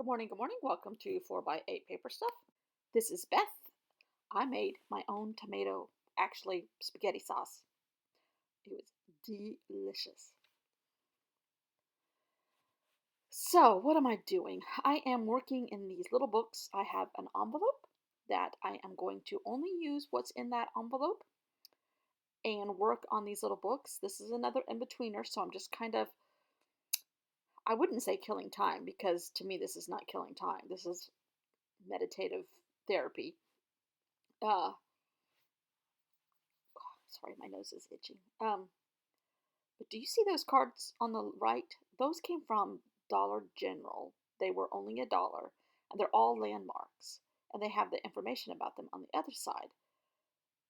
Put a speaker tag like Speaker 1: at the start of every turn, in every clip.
Speaker 1: Good morning, good morning. Welcome to 4 by 8 Paper Stuff. This is Beth. I made my own tomato, actually spaghetti sauce. It was delicious. So, what am I doing? I am working in these little books. I have an envelope that I am going to only use what's in that envelope and work on these little books. This is another in-betweener, so I'm just I wouldn't say killing time because to me this is not killing time. This is meditative therapy. Uh, Sorry, my nose is itching. But do you see those cards on the right? Those came from Dollar General. They were only $1, and they're all landmarks, and they have the information about them on the other side.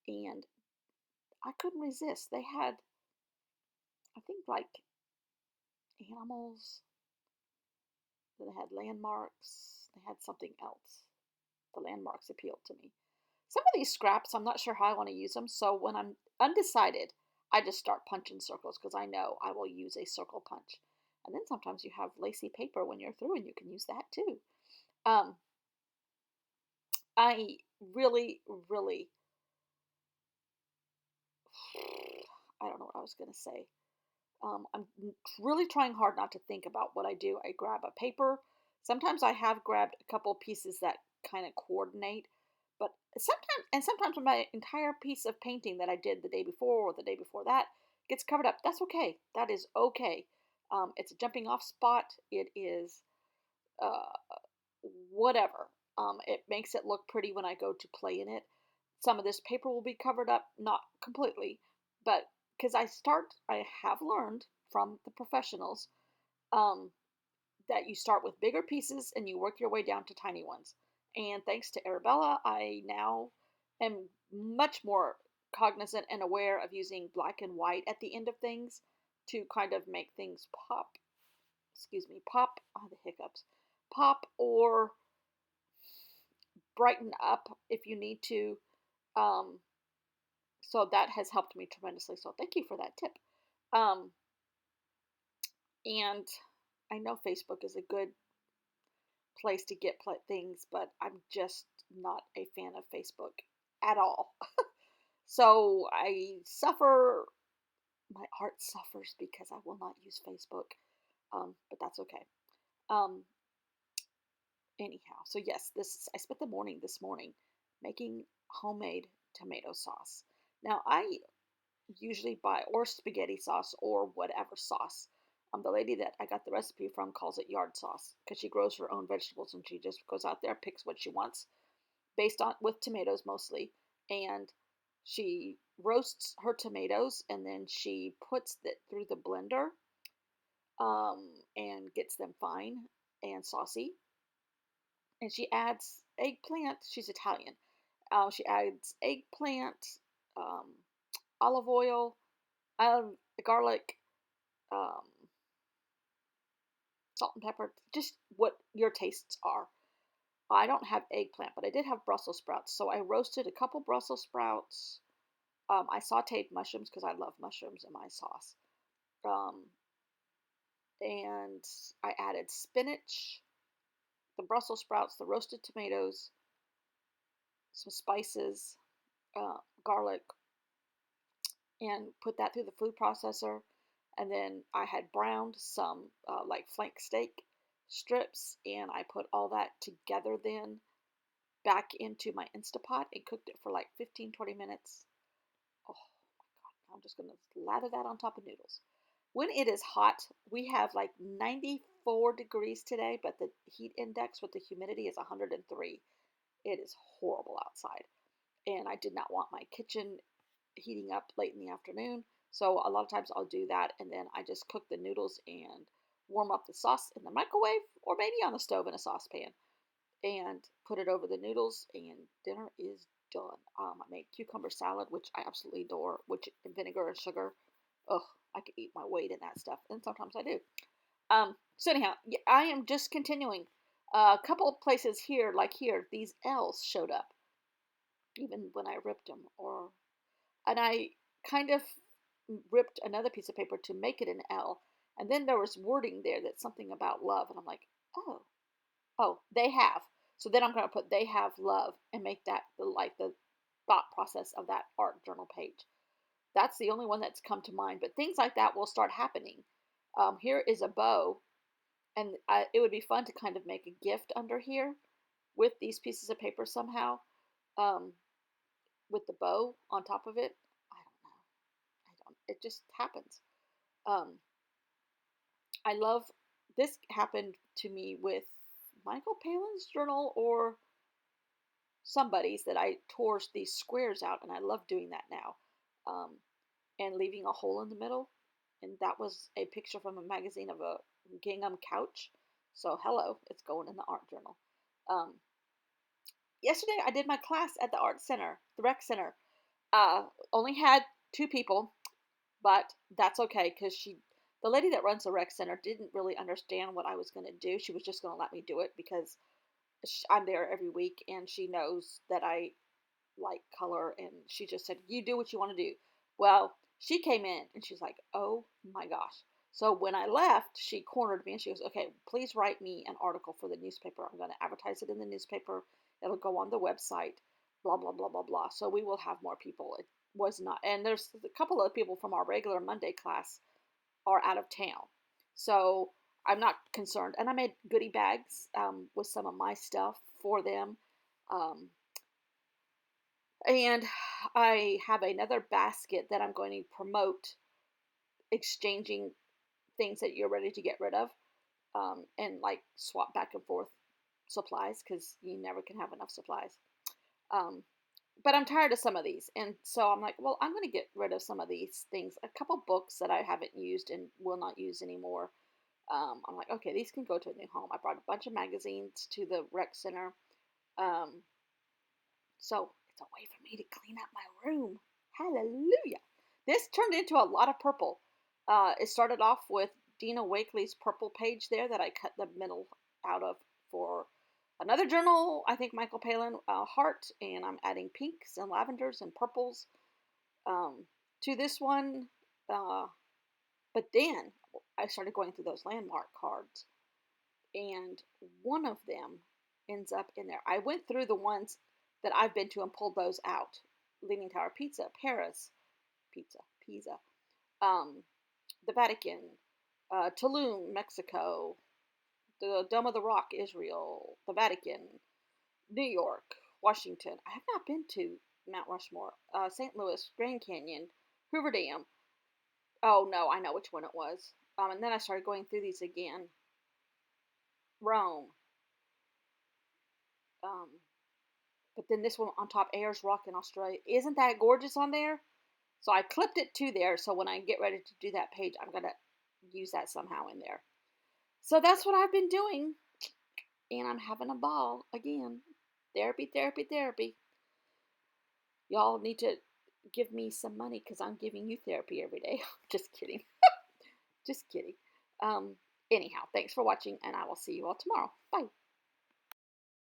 Speaker 1: And I couldn't resist. They had, I think, like animals. Then they had landmarks. They had something else. The landmarks appealed to me. Some of these scraps, I'm not sure how I want to use them. So when I'm undecided, I just start punching circles because I know I will use a circle punch. And then sometimes you have lacy paper when you're through and you can use that too. Um, I really, I don't know what I was going to say. I'm really trying hard not to think about what I do. I grab a paper. Sometimes I have grabbed a couple pieces that kind of coordinate, but sometimes when my entire piece of painting that I did the day before or the day before that gets covered up, that's okay. That is okay. It's a jumping off spot. It is uh, whatever. It makes it look pretty when I go to play in it. Some of this paper will be covered up, not completely, but because I have learned from the professionals um, that you start with bigger pieces and you work your way down to tiny ones. And thanks to Arabella, I now am much more cognizant and aware of using black and white at the end of things to kind of make things pop. Excuse me, pop. Oh, the hiccups. Pop or brighten up if you need to. Um, so that has helped me tremendously. So thank you for that tip. Um, and I know Facebook is a good place to get things, but I'm just not a fan of Facebook at all. So I suffer, my art suffers because I will not use Facebook, but that's okay. Um, Anyhow, so yes, I spent the morning this morning making homemade tomato sauce. Now I usually buy or spaghetti sauce or whatever sauce. The lady that I got the recipe from calls it yard sauce because she grows her own vegetables and she just goes out there, picks what she wants, based on with tomatoes mostly, and she roasts her tomatoes and then she puts it through the blender and gets them fine and saucy. And she adds eggplant. She's Italian. She adds eggplant, um, olive oil, garlic, um, salt and pepper, just what your tastes are. I don't have eggplant, but I did have Brussels sprouts. So I roasted a couple Brussels sprouts. I sauteed mushrooms because I love mushrooms in my sauce. Um, and I added spinach, the Brussels sprouts, the roasted tomatoes, some spices, garlic, and put that through the food processor. And then I had browned some like flank steak strips, and I put all that together then back into my Instapot and cooked it for like 15-20 minutes. Oh my God, I'm just going to lather that on top of noodles. When it is hot, we have like 94 degrees today, but the heat index with the humidity is 103. It is horrible outside. And I did not want my kitchen heating up late in the afternoon. So a lot of times I'll do that and then I just cook the noodles and warm up the sauce in the microwave or maybe on the stove in a saucepan and put it over the noodles and dinner is done. I made cucumber salad, which I absolutely adore, which in vinegar and sugar. Ugh, I could eat my weight in that stuff, and sometimes I do. So anyhow, I am just continuing. A couple of places here, like here, these L's showed up, even when I ripped them, and I kind of ripped another piece of paper to make it an L, and then there was wording there that's something about love, and I'm like, oh, Oh, they have. So then I'm going to put they have love and make that the thought process of that art journal page. That's the only one that's come to mind. But things like that will start happening. Here is a bow, and it would be fun to kind of make a gift under here with these pieces of paper somehow, um, with the bow on top of it. I don't know. I don't. It just happens. Um, I love this happened to me with Michael Palin's journal or somebody's that I tore these squares out, and I love doing that now, um, and leaving a hole in the middle. And that was a picture from a magazine of a gingham couch. So hello, it's going in the art journal. Um, Yesterday I did my class at the art center, the rec center. Only had 2 people, but that's okay because the lady that runs the rec center, didn't really understand what I was going to do. She was just going to let me do it because I'm there every week, and she knows that I like color, and she just said, "You do what you want to do." Well, she came in and she's like, "Oh my gosh." So when I left, she cornered me and she goes, "Okay, please write me an article for the newspaper. I'm going to advertise it in the newspaper. It'll go on the website, blah, blah, blah, blah, blah." So we will have more people. It was not, and there's a couple of people from our regular Monday class are out of town. So I'm not concerned. And I made goodie bags with some of my stuff for them. Um, and I have another basket that I'm going to promote exchanging things that you're ready to get rid of, and like swap back and forth supplies because you never can have enough supplies. Um, but I'm tired of some of these. And so I'm like, well, I'm going to get rid of some of these things. A couple books that I haven't used and will not use anymore. I'm like, okay, these can go to a new home. I brought a bunch of magazines to the rec center. Um, so it's a way for me to clean up my room. Hallelujah. This turned into a lot of purple. It started off with Dina Wakely's purple page there that I cut the middle out of for another journal, I think Michael Palin, Heart, and I'm adding pinks and lavenders and purples to this one. Uh, but then I started going through those landmark cards, and one of them ends up in there. I went through the ones that I've been to and pulled those out. Leaning Tower Pizza, Paris, Pisa, um, the Vatican, Tulum, Mexico, the Dome of the Rock, Israel, the Vatican, New York, Washington. I have not been to Mount Rushmore, St. Louis, Grand Canyon, Hoover Dam. Oh no, I know which one it was. And then I started going through these again. Rome. Um, but then this one on top, Ayers Rock in Australia. Isn't that gorgeous on there? So I clipped it to there. So when I get ready to do that page, I'm going to use that somehow in there. So that's what I've been doing. And I'm having a ball again. Therapy, therapy, therapy. Y'all need to give me some money because I'm giving you therapy every day. Just kidding. Just kidding. Um, Anyhow, thanks for watching, and I will see you all tomorrow. Bye.